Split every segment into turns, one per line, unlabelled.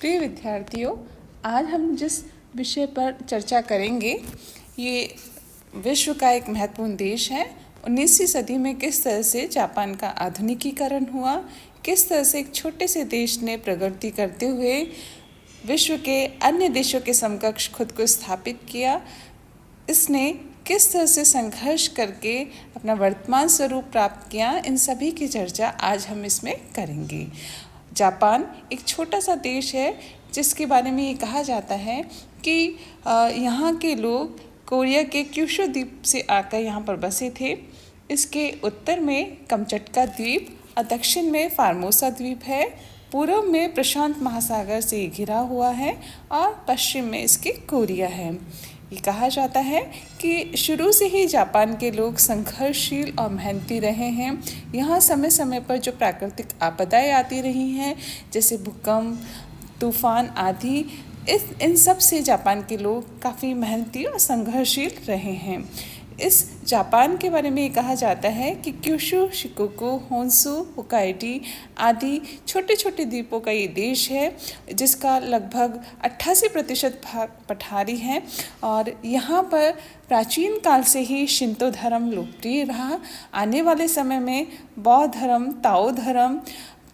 प्रिय विद्यार्थियों, आज हम जिस विषय पर चर्चा करेंगे ये विश्व का एक महत्वपूर्ण देश है। 19वीं सदी में किस तरह से जापान का आधुनिकीकरण हुआ, किस तरह से एक छोटे से देश ने प्रगति करते हुए विश्व के अन्य देशों के समकक्ष खुद को स्थापित किया, इसने किस तरह से संघर्ष करके अपना वर्तमान स्वरूप प्राप्त किया, इन सभी की चर्चा आज हम इसमें करेंगे। जापान एक छोटा सा देश है जिसके बारे में ये कहा जाता है कि यहाँ के लोग कोरिया के क्यूशू द्वीप से आकर यहाँ पर बसे थे। इसके उत्तर में कमचटका द्वीप और दक्षिण में फार्मोसा द्वीप है, पूर्व में प्रशांत महासागर से घिरा हुआ है और पश्चिम में इसके कोरिया है। ये कहा जाता है कि शुरू से ही जापान के लोग संघर्षशील और मेहनती रहे हैं। यहाँ समय समय पर जो प्राकृतिक आपदाएं आती रही हैं, जैसे भूकंप, तूफान आदि, इन सब से जापान के लोग काफ़ी मेहनती और संघर्षशील रहे हैं। इस जापान के बारे में ये कहा जाता है कि क्यूशू, शिकोकू, होन्शु, होक्काइडो आदि छोटे छोटे द्वीपों का ये देश है जिसका लगभग 88% भाग पठारी है और यहाँ पर प्राचीन काल से ही शिंतो धर्म लोकप्रिय रहा। आने वाले समय में बौद्ध धर्म, ताओ धर्म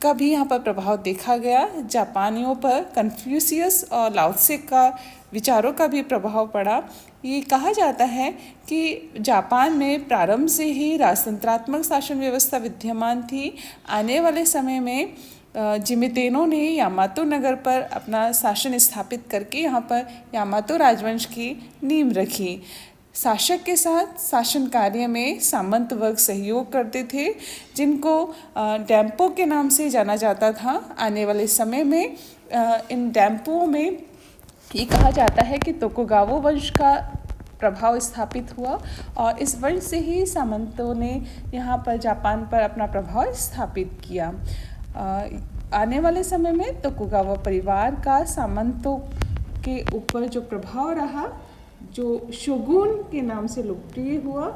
का भी यहाँ पर प्रभाव देखा गया। जापानियों पर कन्फ्यूशियस और लाओत्से का विचारों का भी प्रभाव पड़ा। ये कहा जाता है कि जापान में प्रारंभ से ही राजतंत्रात्मक शासन व्यवस्था विद्यमान थी। आने वाले समय में जिमितेनो ने यामातो नगर पर अपना शासन स्थापित करके यहाँ पर यामातो राजवंश की नींव रखी। शासक के साथ शासन कार्य में सामंत वर्ग सहयोग करते थे, जिनको डैम्पो के नाम से जाना जाता था। आने वाले समय में इन डैम्पों में ये कहा जाता है कि तोकुगावा वंश का प्रभाव स्थापित हुआ और इस वंश से ही सामंतों ने यहाँ पर जापान पर अपना प्रभाव स्थापित किया। आने वाले समय में तोकुगावा परिवार का सामंतों के ऊपर जो प्रभाव रहा, जो शोगुन के नाम से लोकप्रिय हुआ।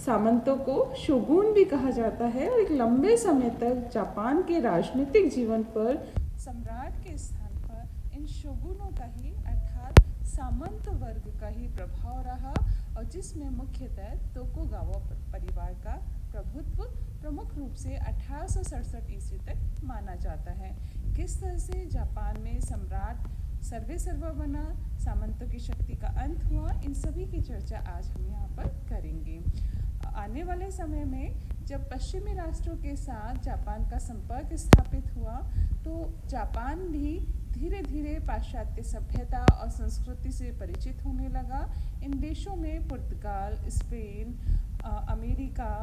सामंतों को शोगुन भी कहा जाता है और एक लंबे समय तक जापान के राजनीतिक जीवन पर सम्राट के स्थान पर इन शोगुनों का ही अर्थात सामंत वर्ग का ही प्रभाव रहा और जिसमें मुख्यतः तोकुगावा परिवार का प्रभुत्व प्रमुख रूप से 1867 ईस्वी तक माना जाता है। किस तरह से जापान में सम्राट सर्वे सर्वा बना, सामंतों की शक्ति का अंत हुआ, इन सभी की चर्चा आज हम यहाँ पर करेंगे। आने वाले समय में जब पश्चिमी राष्ट्रों के साथ जापान का संपर्क स्थापित हुआ तो जापान भी धीरे धीरे पाश्चात्य सभ्यता और संस्कृति से परिचित होने लगा। इन देशों में पुर्तगाल, स्पेन, अमेरिका,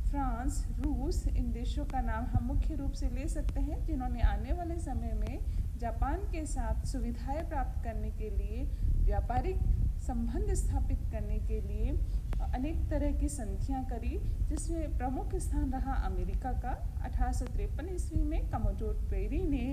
फ्रांस, रूस, इन देशों का नाम हम मुख्य रूप से ले सकते हैं, जिन्होंने आने वाले समय में जापान के साथ सुविधाएं प्राप्त करने के लिए, व्यापारिक संबंध स्थापित करने के लिए अनेक तरह की संधियां करी, जिसमें प्रमुख स्थान रहा अमेरिका का। 1853 ईस्वी में कमोडोर पेरी ने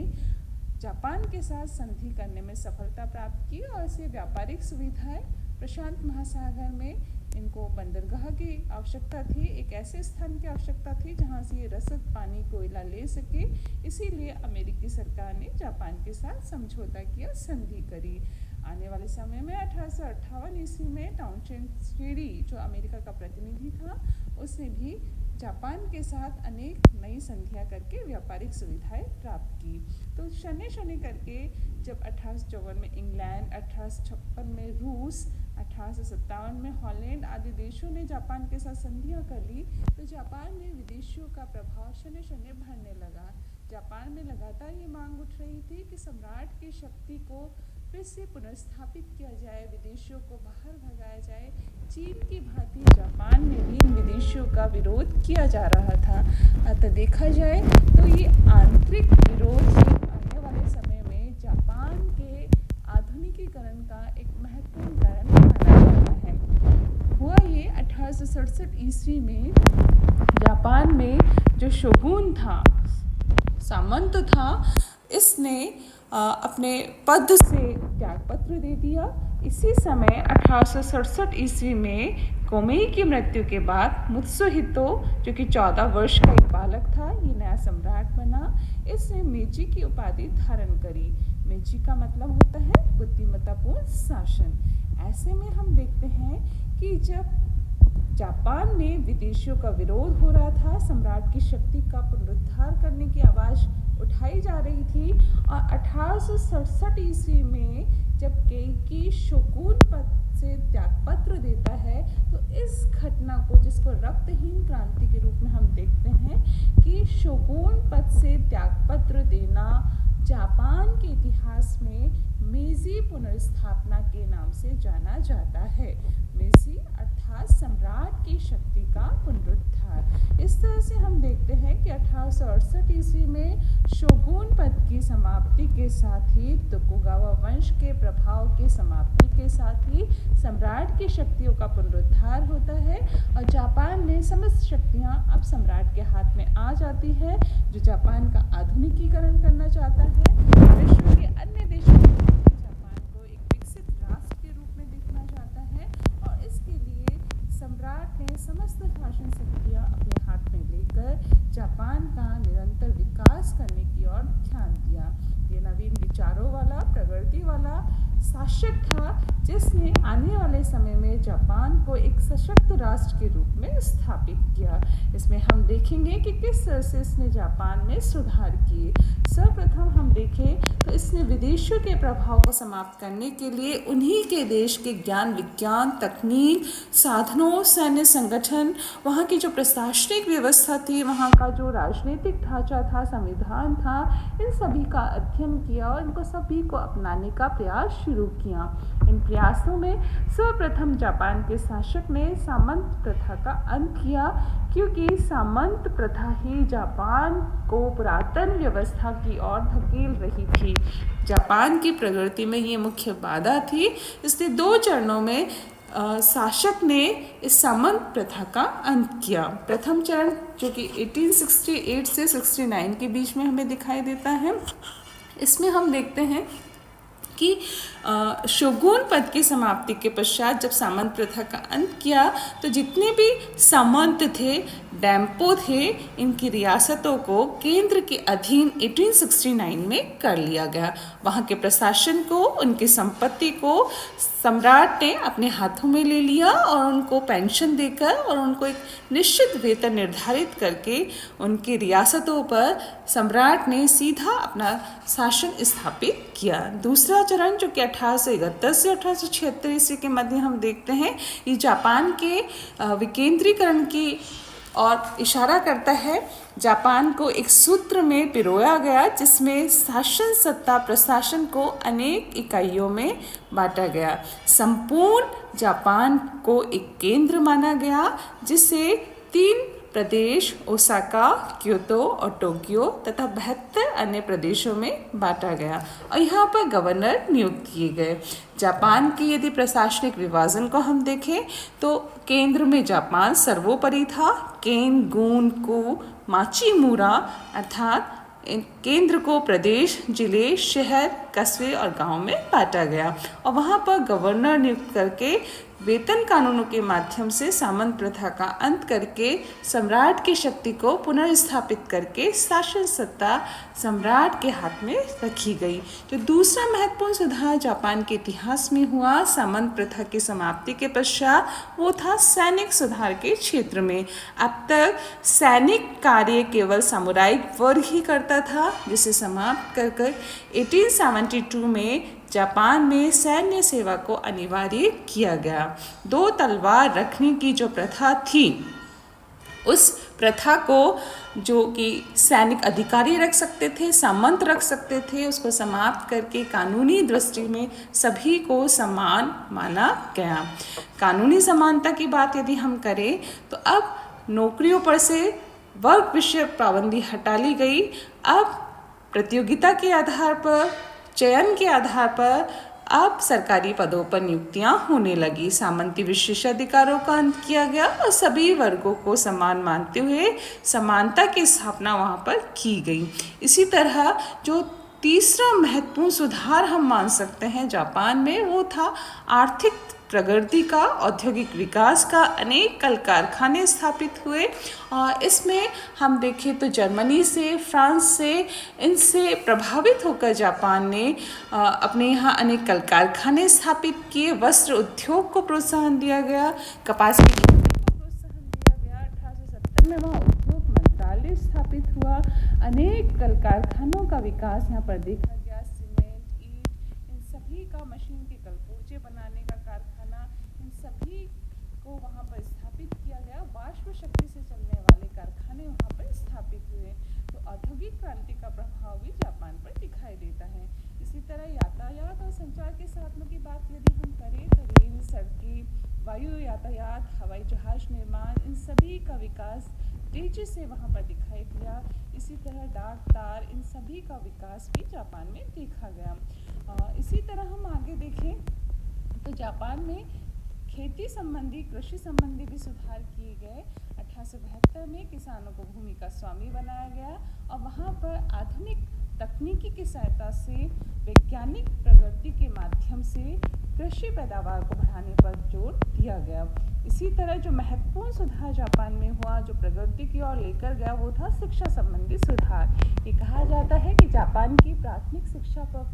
जापान के साथ संधि करने में सफलता प्राप्त की और इसे व्यापारिक सुविधाएं, प्रशांत महासागर में इनको बंदरगाह की आवश्यकता थी, एक ऐसे स्थान की आवश्यकता थी जहां से ये रसद पानी, कोयला ले सके। इसीलिए अमेरिकी सरकार ने जापान के साथ समझौता किया, संधि करी। आने वाले समय में 1858 ईस्वी में टाउनशेंड स्वेरी, जो अमेरिका का प्रतिनिधि था, उसने भी जापान के साथ अनेक नई संधियां करके व्यापारिक सुविधाएं प्राप्त की। तो शनि शनि करके जब 1854 में इंग्लैंड, 1856 में रूस, 1857 में हॉलैंड आदि देशों ने जापान के साथ संधियां कर ली तो जापान में विदेशियों का प्रभाव शनि शनि बढ़ने लगा। जापान में लगातार ये मांग उठ रही थी कि सम्राट की शक्ति को फिर से पुनर्स्थापित किया जाए, विदेशियों को बाहर भगाया जाए। चीन की भांति जापान में भी इन विदेशियों का विरोध किया जा रहा था। अतः देखा जाए तो ये आंतरिक विरोध से आने वाले समय में जापान के आधुनिकीकरण का एक महत्वपूर्ण कारण माना जाता है। हुआ ये 1867 ईस्वी में जापान में जो शोगुन था, सामंत था, इसने अपने पद से त्यागपत्र दे दिया। इसी समय 1867 ईस्वी में कोमेई की मृत्यु के बाद मुत्सुहितो, जो कि 14 वर्ष का एक बालक था, ये नया सम्राट बना। इसने मेजी की उपाधि धारण करी। मेजी का मतलब होता है बुद्धिमत्तापूर्ण शासन। ऐसे में हम देखते हैं कि जब जापान में विदेशियों का विरोध हो रहा था, सम्राट की शक्ति का पुनरुद्धार करने की आवाज़ उठाई जा रही थी, और 1867 ईस्वी में जब केइकी शोगुन पद से त्यागपत्र देता है, तो इस घटना को, जिसको रक्तहीन क्रांति के रूप में हम देखते हैं, कि शोगुन पद से त्यागपत्र देना जापान के इतिहास में मेजी पुनर्स्थापना के नाम से जाना जाता है। मेजी अर्थात सम्राट की शक्ति का पुनरुद्धार। इस तरह से हम देखते हैं कि 1868 ईस्वी में शोगुन पद की समाप्ति के साथ ही, तोकुगावा वंश के प्रभाव की समाप्ति के साथ ही सम्राट की शक्तियों का पुनरुद्धार होता है, और जापान में समस्त शक्तियां अब सम्राट के हाथ में आ जाती है, जो जापान का आधुनिकीकरण करना चाहता है। विश्व के अन्य देशों के जापान को एक विकसित राष्ट्र के रूप में देखना चाहता है, और इसके लिए सम्राट ने समस्त शासन शक्तियां अपने हाथ में लेकर जापान का निरंतर विकास करने की ओर ध्यान दिया। ये नवीन विचारों वाला, प्रगति वाला शासक था, जिसने आने वाले समय में जापान को एक सशक्त राष्ट्र के रूप में स्थापित किया। इसमें हम देखेंगे कि किस तरह से इसने जापान में सुधार किए। सर्वप्रथम हम देखें तो इसने विदेशियों के प्रभाव को समाप्त करने के लिए उन्हीं के देश के ज्ञान, विज्ञान, तकनीक, साधनों, सैन्य संगठन, वहाँ की जो प्रशासनिक व्यवस्था थी, वहाँ का जो राजनीतिक ढांचा था, संविधान था, इन सभी का अध्ययन किया और इनको सभी को अपनाने का प्रयास शुरू किया। इन प्रयासों में सर्वप्रथम जापान के शासक ने सामंत प्रथा का अंत किया, क्योंकि सामंत प्रथा ही जापान को पुरातन व्यवस्था की ओर धकेल रही थी। जापान की प्रगति में ये मुख्य बाधा थी। इसलिए 2 चरणों में शासक ने इस सामंत प्रथा का अंत किया। प्रथम चरण, जो कि 1868 से 69 के बीच में हमें दिखाई देता है, इसमें हम देखते हैं कि शोगुन पद की समाप्ति के पश्चात जब सामंत प्रथा का अंत किया, तो जितने भी सामंत थे, डैम्पो थे, इनकी रियासतों को केंद्र के अधीन 1869 में कर लिया गया। वहाँ के प्रशासन को, उनकी संपत्ति को सम्राट ने अपने हाथों में ले लिया और उनको पेंशन देकर और उनको एक निश्चित वेतन निर्धारित करके उनकी रियासतों पर सम्राट ने सीधा अपना शासन स्थापित किया। दूसरा चरण, जो कि 1871 से 1876 ईस्वी के मध्य हम देखते हैं, ये जापान के विकेंद्रीकरण की और इशारा करता है। जापान को एक सूत्र में पिरोया गया, जिसमें शासन सत्ता प्रशासन को अनेक इकाइयों में बांटा गया। संपूर्ण जापान को एक केंद्र माना गया, जिसे 3 प्रदेश ओसाका, क्योतो और टोक्यो तथा 72 अन्य प्रदेशों में बांटा गया, और यहाँ पर गवर्नर नियुक्त किए गए। जापान की यदि प्रशासनिक विभाजन को हम देखें, तो केंद्र में जापान सर्वोपरि था। केन, गुन, कु, माचीमुरा अर्थात केंद्र को प्रदेश, जिले, शहर, कस्बे और गांव में बांटा गया, और वहाँ पर गवर्नर नियुक्त करके वेतन कानूनों के माध्यम से सामंत प्रथा का अंत करके सम्राट की शक्ति को पुनर्स्थापित करके शासन सत्ता सम्राट के हाथ में रखी गई। जो दूसरा महत्वपूर्ण सुधार जापान के इतिहास में हुआ सामंत प्रथा की समाप्ति के पश्चात, वो था सैनिक सुधार के क्षेत्र में। अब तक सैनिक कार्य केवल सामुदायिक वर्ग ही करता था, जिसे समाप्त कर 1872 में जापान में सैन्य सेवा को अनिवार्य किया गया। 2 तलवार रखने की जो प्रथा थी, उस प्रथा को, जो कि सैनिक अधिकारी रख सकते थे, सामंत रख सकते थे, उसको समाप्त करके कानूनी दृष्टि में सभी को समान माना गया। कानूनी समानता की बात यदि हम करें, तो अब नौकरियों पर से वर्ग विषयक पाबंदी हटा ली गई। अब प्रतियोगिता के आधार पर, चयन के आधार पर अब सरकारी पदों पर नियुक्तियां होने लगी। सामंती विशेषाधिकारों का अंत किया गया और सभी वर्गों को समान मानते हुए समानता की स्थापना वहां पर की गई। इसी तरह जो तीसरा महत्वपूर्ण सुधार हम मान सकते हैं जापान में, वो था आर्थिक प्रगति का, औद्योगिक विकास का, अनेक कल कारखाने स्थापित हुए। इसमें हम देखें तो जर्मनी से, फ्रांस से, इनसे प्रभावित होकर जापान ने अपने यहाँ अनेक कल कारखाने स्थापित किए। वस्त्र उद्योग को प्रोत्साहन दिया गया, कपास की खेती को प्रोत्साहन दिया गया। 1870 में वहाँ उद्योग मंत्रालय स्थापित हुआ। अनेक कल कारखानों का विकास यहाँ पर देखा गया। सीमेंट, ईंट, इन सभी का, मशीन के कलपुर्जे बनाने का कारखाना, इन सभी को वहाँ पर स्थापित किया गया। वाष्प शक्ति से चलने वाले कारखाने वहाँ पर स्थापित हुए। तो औद्योगिक क्रांति का प्रभाव भी जापान पर दिखाई देता है। इसी तरह यातायात और संचार के साधनों की बात यदि हम करें तो रेल, सड़कें, वायु यातायात, हवाई जहाज निर्माण, इन सभी का विकास तेजी से वहाँ पर दिखाई दिया। इसी तरह डाक तार, इन सभी का विकास भी जापान में देखा गया। इसी तरह हम आगे देखें तो जापान में खेती संबंधी, कृषि संबंधी भी सुधार किए गए। 1872 में किसानों को भूमि का स्वामी बनाया गया और वहाँ पर आधुनिक तकनीकी की सहायता से, वैज्ञानिक प्रगति के माध्यम से कृषि पैदावार को बढ़ाने पर जोर दिया गया। इसी तरह जो महत्वपूर्ण सुधार जापान में हुआ, जो प्रगति की ओर लेकर गया, वो था शिक्षा संबंधी सुधार। ये कहा जाता है कि जापान की प्राथमिक शिक्षा पर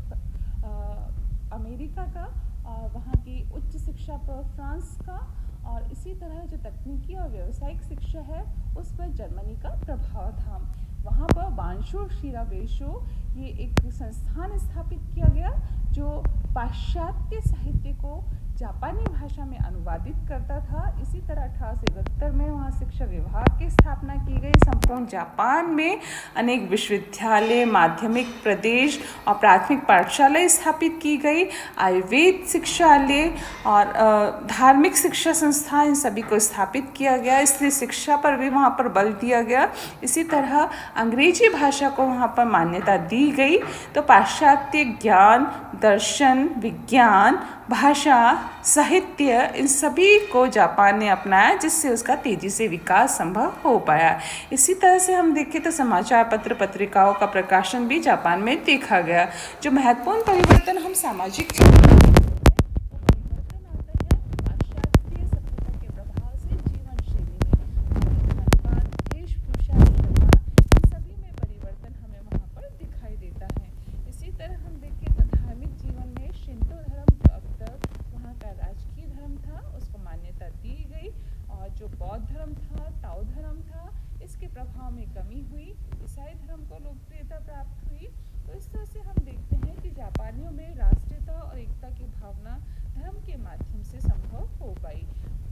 अमेरिका का और वहाँ की उच्च शिक्षा पर फ्रांस का, और इसी तरह जो तकनीकी और व्यावसायिक शिक्षा है उस पर जर्मनी का प्रभाव था। वहाँ पर बांशो शिराबेशो ये एक संस्थान स्थापित किया गया जो पाश्चात्य साहित्य को जापानी भाषा में अनुवादित करता था। इसी तरह 1871 में वहाँ शिक्षा विभाग की स्थापना की गई। संपूर्ण जापान में अनेक विश्वविद्यालय, माध्यमिक, प्रदेश और प्राथमिक पाठशाला स्थापित की गई। आयुर्वेद शिक्षालय और धार्मिक शिक्षा संस्थान, इन सभी को स्थापित किया गया। इसलिए शिक्षा पर भी वहाँ पर बल दिया गया। इसी तरह अंग्रेजी भाषा को वहाँ पर मान्यता दी गई। तो पाश्चात्य ज्ञान, दर्शन, विज्ञान, भाषा, साहित्य, इन सभी को जापान ने अपनाया, जिससे उसका तेजी से विकास संभव हो पाया। इसी तरह से हम देखें तो समाचार पत्र, पत्रिकाओं का प्रकाशन भी जापान में देखा गया। जो महत्वपूर्ण परिवर्तन हम सामाजिक जो बौद्ध धर्म था, ताओ धर्म था, इसके प्रभाव में कमी हुई। ईसाई धर्म को लोकप्रियता प्राप्त हुई। तो इस तरह से हम देखते हैं कि जापानियों में राष्ट्रीयता और एकता की भावना धर्म के माध्यम से संभव हो पाई।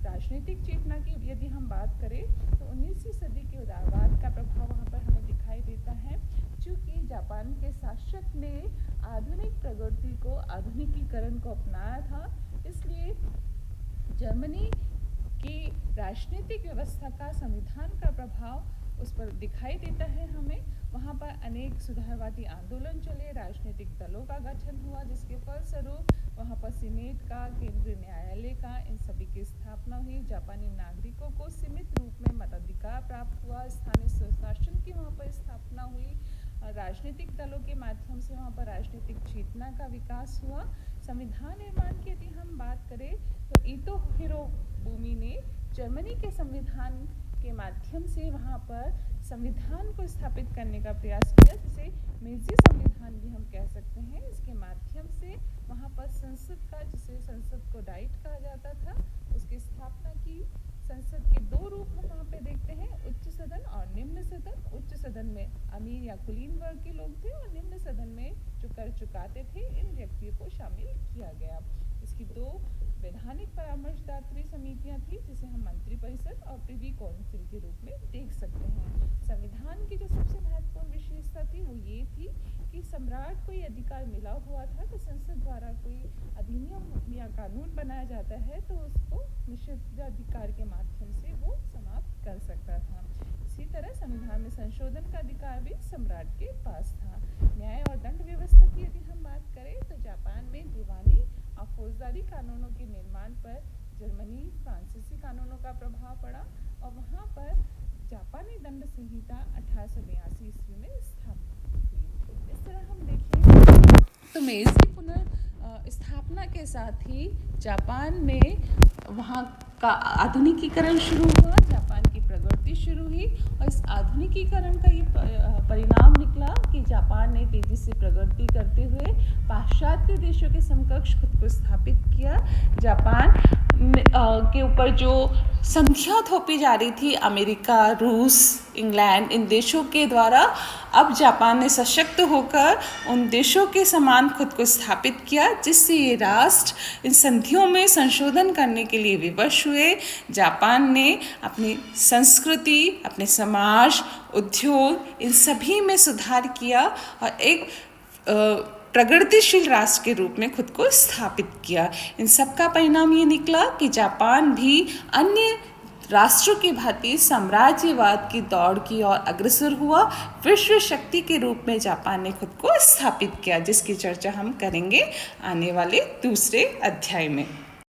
राजनीतिक चेतना की यदि हम बात करें तो 19वीं सदी के उदारवाद का प्रभाव वहाँ पर हमें दिखाई देता है। चूँकि जापान के शासक ने आधुनिक प्रगति को, आधुनिकीकरण को अपनाया था, इसलिए जर्मनी की राजनीतिक व्यवस्था का, संविधान का प्रभाव उस पर दिखाई देता है हमें। वहाँ पर अनेक सुधारवादी आंदोलन चले, राजनीतिक दलों का गठन हुआ, जिसके फलस्वरूप वहाँ पर सीनेट का, केंद्रीय न्यायालय का, इन सभी की स्थापना हुई। जापानी नागरिकों को सीमित रूप में मताधिकार प्राप्त हुआ। स्थानीय स्वशासन की वहाँ पर स्थापना हुई। राजनीतिक दलों के माध्यम से वहाँ पर राजनीतिक चेतना का विकास हुआ। संविधान निर्माण की यदि हम बात करें तो ईतो हिरोबुमी ने जर्मनी के संविधान के माध्यम से वहाँ पर संविधान को स्थापित करने का प्रयास किया, जिसे मेजी संविधान भी हम कह सकते हैं। इसके माध्यम से वहाँ पर संसद का, जिसे संसद को डाइट कहा जाता था, उसकी स्थापना की। संसद के दो रूप हम वहाँ पे देखते हैं, उच्च सदन और निम्न सदन। उच्च सदन में अमीर या कुलीन वर्ग के लोग थे और निम्न सदन में जो कर चुकाते थे, इन व्यक्तियों को शामिल किया गया। इसकी दो वैधानिक परामर्शदात्री समितियां थी, जिसे हम मंत्रिपरिषद और प्रिवी काउंसिल के रूप में देख सकते हैं। संविधान की जो सबसे महत्वपूर्ण विशेषता थी वो ये थी कि सम्राट को ये अधिकार मिला हुआ था कि संसद द्वारा कोई अधिनियम या कानून बनाया जाता है तो उसको निषेधाधिकार के माध्यम से वो समाप्त कर सकता था। इसी तरह संविधान में संशोधन का अधिकार भी सम्राट के पास था। न्याय और दंड व्यवस्था की यदि हम बात करें तो जापान में दीवानी और फौजदारी कानूनों के निर्माण पर जर्मनी, फ्रांसीसी कानूनों का प्रभाव पड़ा और वहाँ पर जापानी दंड संहिता 1882 ईस्वी में स्थापित हुई। इस तरह हम देखें तो मेजी स्थापना के साथ ही जापान में वहाँ का आधुनिकीकरण शुरू हुआ, जापान की प्रगति शुरू हुई और इस आधुनिकीकरण का ये परिणाम निकला कि जापान ने तेजी से प्रगति करते हुए पाश्चात्य देशों के समकक्ष खुद को स्थापित किया। जापान के ऊपर जो संख्या थोपी जा रही थी अमेरिका, रूस, इंग्लैंड, इन देशों के द्वारा, अब जापान ने सशक्त होकर उन देशों के समान खुद को स्थापित किया, जिससे ये राष्ट्र इन संधियों में संशोधन करने के लिए विवश हुए। जापान ने अपनी संस्कृति, अपने समाज, उद्योग, इन सभी में सुधार किया और एक प्रगतिशील राष्ट्र के रूप में खुद को स्थापित किया। इन सब का परिणाम ये निकला कि जापान भी अन्य राष्ट्रों की भांति साम्राज्यवाद की दौड़ की ओर अग्रसर हुआ। विश्व शक्ति के रूप में जापान ने खुद को स्थापित किया, जिसकी चर्चा हम करेंगे आने वाले दूसरे अध्याय में।